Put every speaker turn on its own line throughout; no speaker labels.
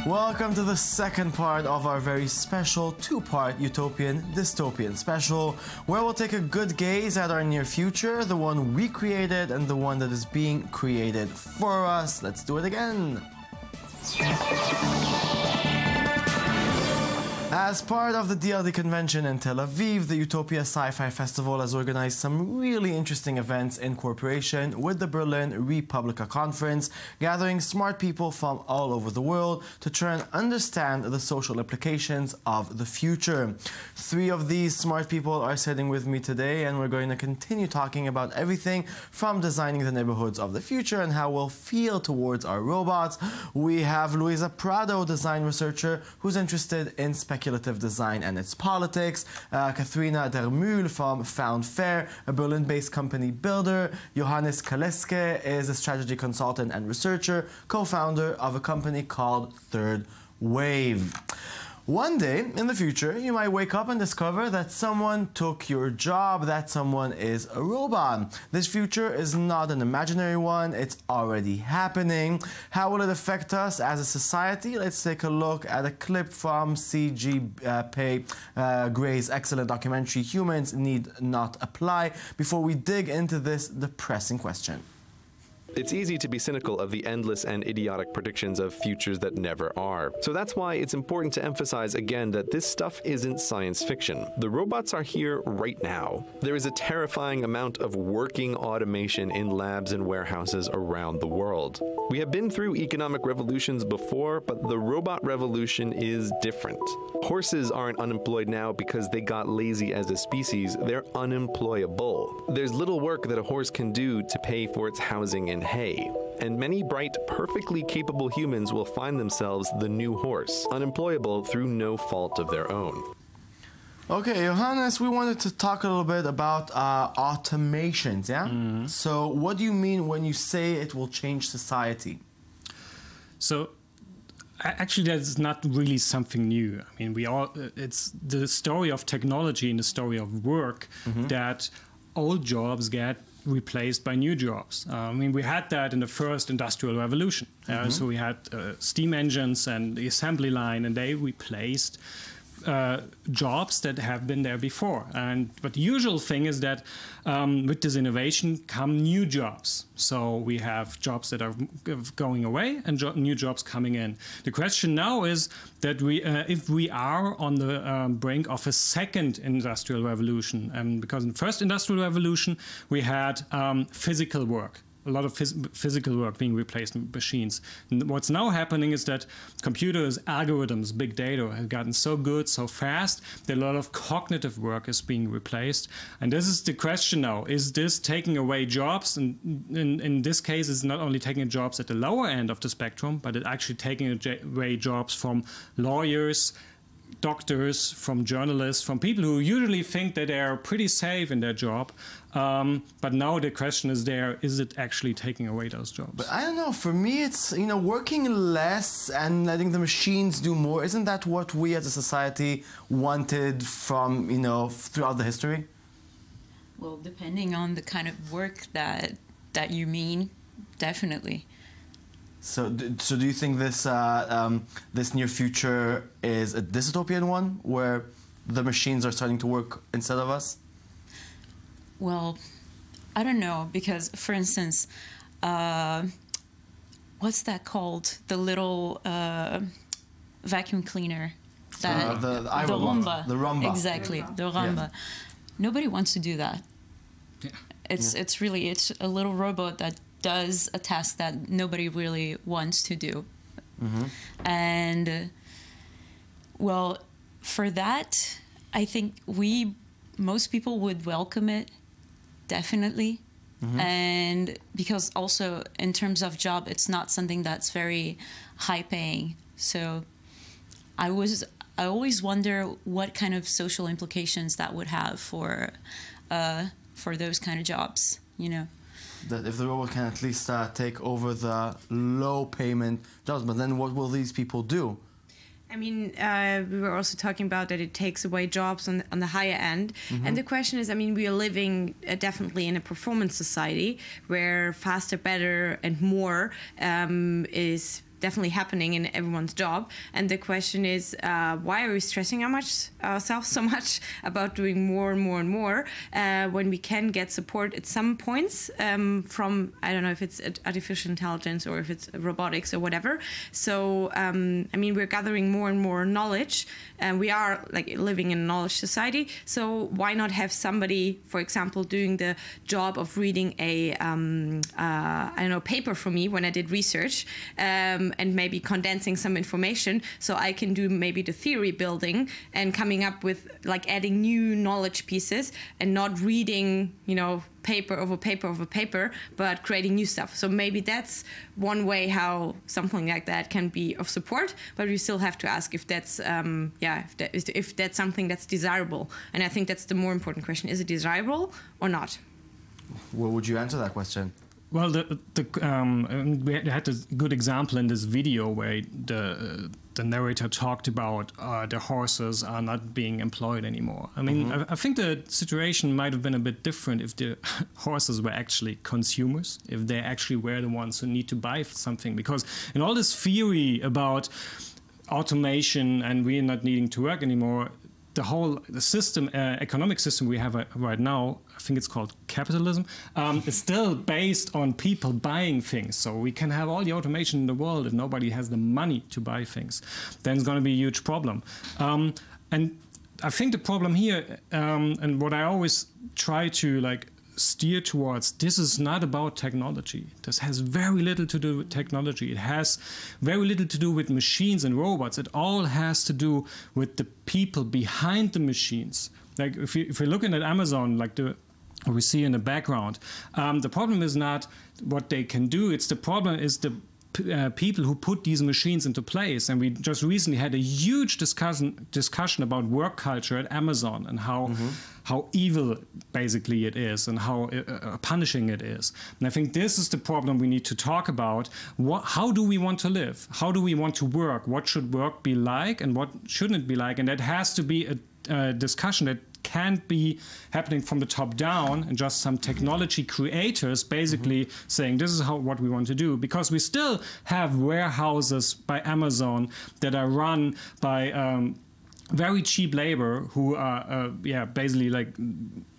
Welcome to the second part of our very special two-part utopian dystopian special, where we'll take a good gaze at our near future, the one we created and the one that is being created for us. Let's do it again. As part of the DLD convention in Tel Aviv, the Utopia Sci-Fi Festival has organized some really interesting events in cooperation with the Berlin Republica Conference, gathering smart people from all over the world to try and understand the social implications of the future. 3 of these smart people are sitting with me today, and we're going to continue talking about everything from designing the neighborhoods of the future and how we'll feel towards our robots. We have Luisa Prado, design researcher, who's interested in speculative design and its politics. Katharina Dermühl from Found Fair, a Berlin-based company builder. Johannes Kaleske is a strategy consultant and researcher, co-founder of a company called Third Wave. One day in the future, you might wake up and discover that someone took your job, that someone is a robot. This future is not an imaginary one, it's already happening. How will it affect us as a society? Let's take a look at a clip from C.G. Gray's excellent documentary, Humans Need Not Apply, before we dig into this depressing question.
It's easy to be cynical of the endless and idiotic predictions of futures that never are. So that's why it's important to emphasize again that this stuff isn't science fiction. The robots are here right now. There is a terrifying amount of working automation in labs and warehouses around the world. We have been through economic revolutions before, but the robot revolution is different. Horses aren't unemployed now because they got lazy as a species, they're unemployable. There's little work that a horse can do to pay for its housing and hay. And many bright, perfectly capable humans will find themselves the new horse, unemployable through no fault of their own.
Okay, Johannes, we wanted to talk a little bit about automations, yeah? So what do you mean when you say it will change society?
So actually, that's not really something new. I mean, it's the story of technology and the story of work that old jobs get replaced by new jobs. I mean, we had that in the first industrial revolution. So we had steam engines and the assembly line, and they replaced jobs that have been there before. But the usual thing is that with this innovation come new jobs. So we have jobs that are going away and new jobs coming in. The question now is that if we are on the brink of a second industrial revolution, because in the first industrial revolution we had physical work. A lot of physical work being replaced with machines. And what's now happening is that computers, algorithms, big data have gotten so good, so fast, that a lot of cognitive work is being replaced. And this is the question now. Is this taking away jobs? And in this case, it's not only taking jobs at the lower end of the spectrum, but it's actually taking away jobs from lawyers, doctors, from journalists, from people who usually think that they are pretty safe in their job. But now the question is is it actually taking away those jobs?
But I don't know, for me it's, working less and letting the machines do more. Isn't that what we as a society wanted from, throughout the history?
Well, depending on the kind of work that you mean, definitely.
So do you think this this near future is a dystopian one, where the machines are starting to work instead of us?
Well, I don't know, because, for instance, what's that called? The little vacuum cleaner.
The
Roomba.
The Roomba.
Exactly, the Roomba. Yeah. Nobody wants to do that. Yeah. It's really a little robot that does a task that nobody really wants to do. And, well, for that, I think most people would welcome it, definitely. And because also in terms of job, it's not something that's very high paying. So I always wonder what kind of social implications that would have for those kind of jobs,
That if the robot can at least take over the low payment jobs, but then what will these people do?
I mean, we were also talking about that it takes away jobs on the higher end. And the question is, I mean, we are living definitely in a performance society where faster, better, and more is definitely happening in everyone's job. And the question is, why are we stressing ourselves so much about doing more and more and more when we can get support at some points from, I don't know if it's artificial intelligence or if it's robotics or whatever. So, I mean, we're gathering more and more knowledge, and we are like living in a knowledge society. So why not have somebody, for example, doing the job of reading a, I don't know, paper for me when I did research, and maybe condensing some information so I can do maybe the theory building and coming up with like adding new knowledge pieces and not reading, you know, paper over paper over paper, but creating new stuff. So maybe that's one way how something like that can be of support, but we still have to ask if that's, if that's something that's desirable. And I think that's the more important question. Is it desirable or not?
Well, would you answer that question?
Well, we had a good example in this video where the narrator talked about the horses are not being employed anymore. I mean, I think the situation might have been a bit different if the horses were actually consumers, if they actually were the ones who need to buy something. Because in all this theory about automation and we're not needing to work anymore, the system, economic system we have right now, I think it's called capitalism, is still based on people buying things. So we can have all the automation in the world if nobody has the money to buy things. Then it's going to be a huge problem. And I think the problem here, and what I always try to like steer towards, this is not about technology. This has very little to do with technology. It has very little to do with machines and robots. It all has to do with the people behind the machines. Like if you're looking at Amazon, like we see in the background, the problem is not what they can do. It's the problem is the people who put these machines into place. And we just recently had a huge discussion about work culture at Amazon and how evil basically it is and how punishing it is. And I think this is the problem we need to talk about. How do we want to live? How do we want to work? What should work be like and what shouldn't it be like? And that has to be a discussion that can't be happening from the top down and just some technology creators basically saying this is what we want to do, because we still have warehouses by Amazon that are run by very cheap labor who are basically like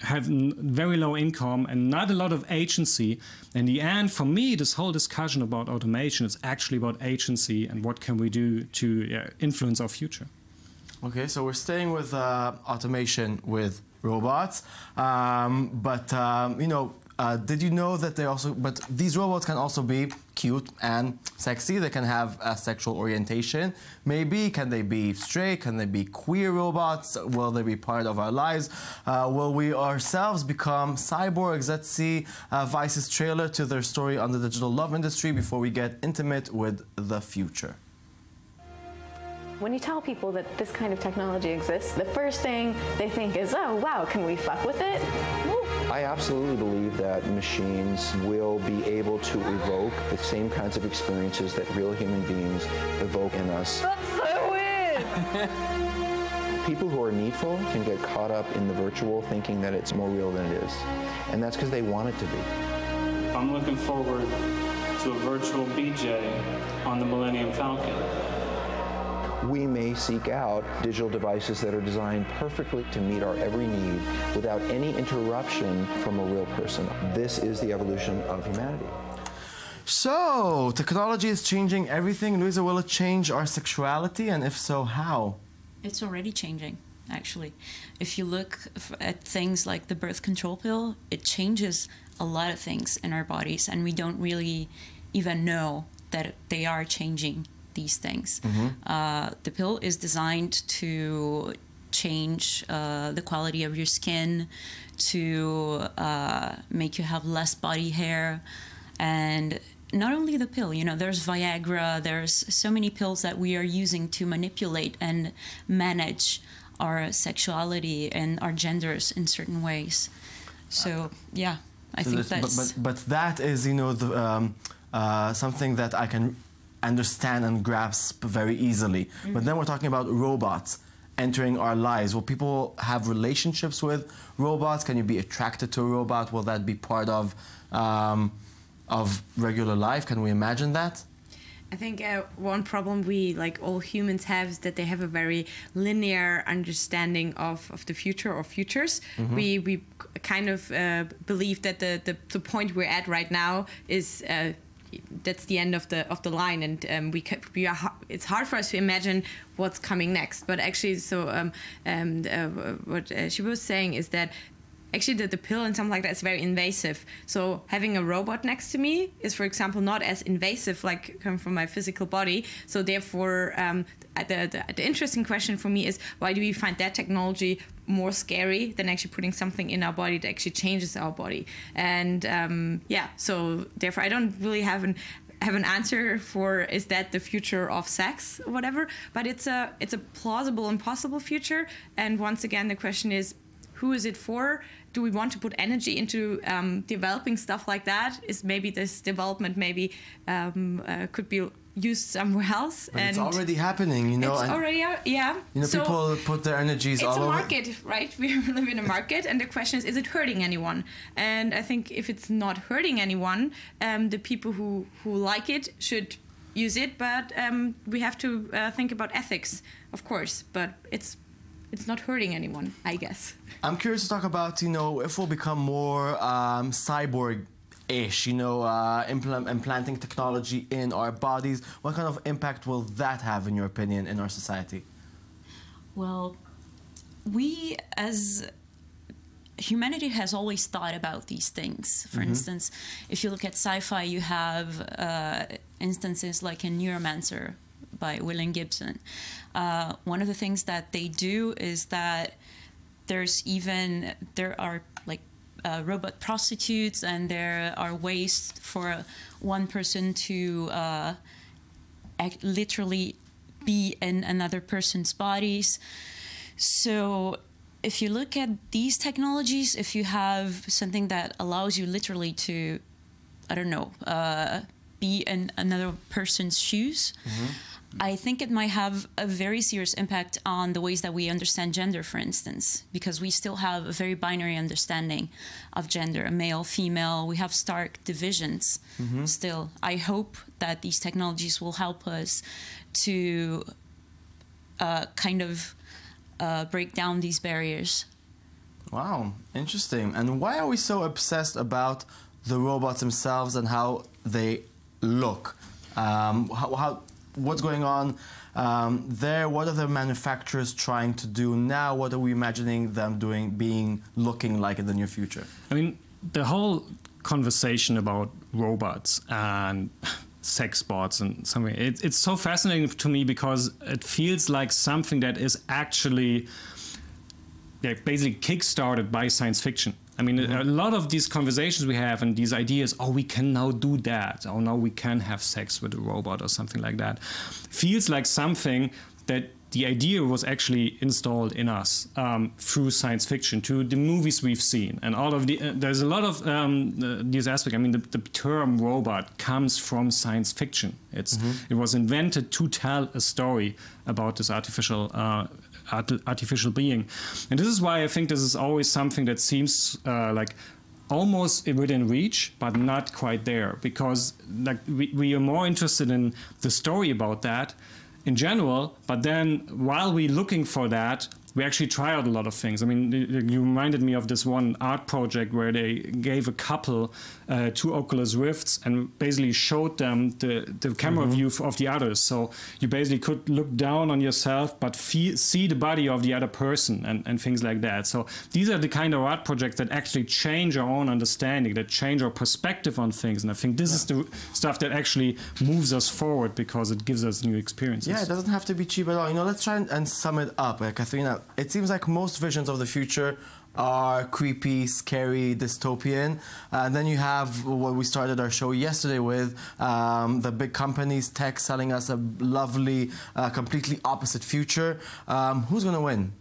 have very low income and not a lot of agency. In the end, for me, this whole discussion about automation is actually about agency and what can we do to influence our future.
Okay, so we're staying with automation with robots, did you know that but these robots can also be cute and sexy. They can have a sexual orientation. Maybe, can they be straight? Can they be queer robots? Will they be part of our lives? Will we ourselves become cyborgs? Let's see Vice's trailer to their story on the digital love industry before we get intimate with the future.
When you tell people that this kind of technology exists, the first thing they think is, oh, wow, can we fuck with it? Woo.
I absolutely believe that machines will be able to evoke the same kinds of experiences that real human beings evoke in us.
That's so weird!
People who are needful can get caught up in the virtual thinking that it's more real than it is. And that's because they want it to be.
I'm looking forward to a virtual BJ on the Millennium Falcon.
We may seek out digital devices that are designed perfectly to meet our every need without any interruption from a real person. This is the evolution of humanity.
So, technology is changing everything. Luisa, will it change our sexuality? And if so, how?
It's already changing, actually. If you look at things like the birth control pill, it changes a lot of things in our bodies, and we don't really even know that they are changing these things. The pill is designed to change the quality of your skin, to make you have less body hair. And not only the pill, you know, there's Viagra, there's so many pills that we are using to manipulate and manage our sexuality and our genders in certain ways. So, yeah, I think that's...
But that is, you know, something that I can understand and grasp very easily. But then we're talking about robots entering our lives. Will people have relationships with robots? Can you be attracted to a robot? Will that be part of regular life? Can we imagine that?
I think one problem we, like all humans, have is that they have a very linear understanding of the future or futures. We kind of believe that the point we're at right now is that's the end of the line, and it's hard for us to imagine what's coming next. But actually, what she was saying is that actually the pill and something like that is very invasive. So having a robot next to me is, for example, not as invasive like coming from my physical body. So therefore, the interesting question for me is, why do we find that technology more scary than actually putting something in our body that actually changes our body? And so therefore I don't really have an answer for, is that the future of sex or whatever, but it's a plausible and possible future. And once again, the question is, who is it for? Do we want to put energy into developing stuff like that? Is maybe this development could be used somewhere else?
But it's already happening, you know.
It's already out, yeah.
You know,
so
people put their energies all over.
It's a market, right? We live in a market, and the question is it hurting anyone? And I think if it's not hurting anyone, the people who like it should use it. But we have to think about ethics, of course. But it's not hurting anyone, I guess.
I'm curious to talk about, you know, if we'll become more cyborg-ish, you know, implanting technology in our bodies. What kind of impact will that have, in your opinion, in our society?
Well, we as humanity has always thought about these things. For instance, if you look at sci-fi, you have instances like in Neuromancer by William Gibson. One of the things that they do is that there are like robot prostitutes, and there are ways for one person to literally be in another person's bodies. So if you look at these technologies, if you have something that allows you literally to, I don't know, be in another person's shoes, I think it might have a very serious impact on the ways that we understand gender, for instance, because we still have a very binary understanding of gender, male, female. We have stark divisions still. I hope that these technologies will help us to break down these barriers.
Wow, interesting. And why are we so obsessed about the robots themselves and how they look? What's going on there? What are the manufacturers trying to do now? What are we imagining them looking like in the near future?
I mean, the whole conversation about robots and sex bots and something, it's so fascinating to me, because it feels like something that is actually basically kick-started by science fiction. I mean, a lot of these conversations we have and these ideas, oh, we can now do that, or now we can have sex with a robot or something like that, feels like something that the idea was actually installed in us through science fiction, to the movies we've seen, and all of the. There's a lot of these aspects. I mean, the term robot comes from science fiction. It was invented to tell a story about this artificial being, and this is why I think this is always something that seems like almost within reach, but not quite there, because like we are more interested in the story about that in general, but then while we're looking for that, we actually try out a lot of things. I mean, you reminded me of this one art project where they gave a couple 2 Oculus Rifts and basically showed them the camera view of the others. So you basically could look down on yourself, but see the body of the other person and things like that. So these are the kind of art projects that actually change our own understanding, that change our perspective on things. And I think this is the stuff that actually moves us forward, because it gives us new experiences.
Yeah, it doesn't have to be cheap at all. You know, let's try and sum it up, Katharina. It seems like most visions of the future are creepy, scary, dystopian. And then you have what we started our show yesterday with, the big companies, tech, selling us a lovely, completely opposite future. Who's going to win?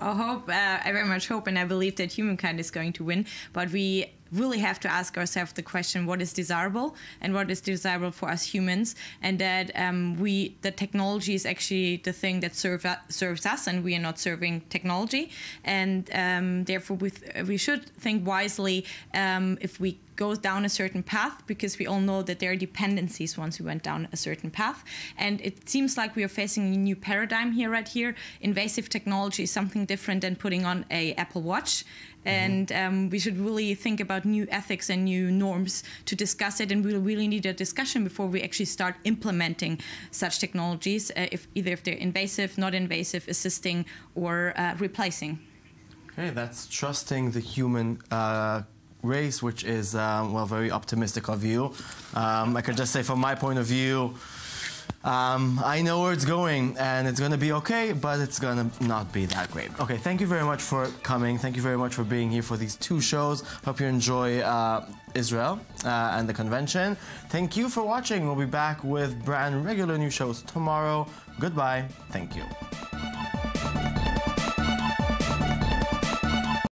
I very much hope, and I believe that humankind is going to win. But we really have to ask ourselves the question, what is desirable and what is desirable for us humans, and that the technology is actually the thing that serves us, and we are not serving technology. And therefore we should think wisely if we go down a certain path, because we all know that there are dependencies once we went down a certain path. And it seems like we are facing a new paradigm here, right here. Invasive technology is something different than putting on a Apple Watch. And we should really think about new ethics and new norms to discuss it. And we really need a discussion before we actually start implementing such technologies, either if they're invasive, not invasive, assisting, or replacing.
Okay, that's trusting the human race, which is, well, very optimistic of you. I could just say from my point of view, I know where it's going, and it's going to be okay, but it's going to not be that great. Okay, thank you very much for coming. Thank you very much for being here for these 2 shows. Hope you enjoy Israel and the convention. Thank you for watching. We'll be back with brand regular new shows tomorrow. Goodbye. Thank you.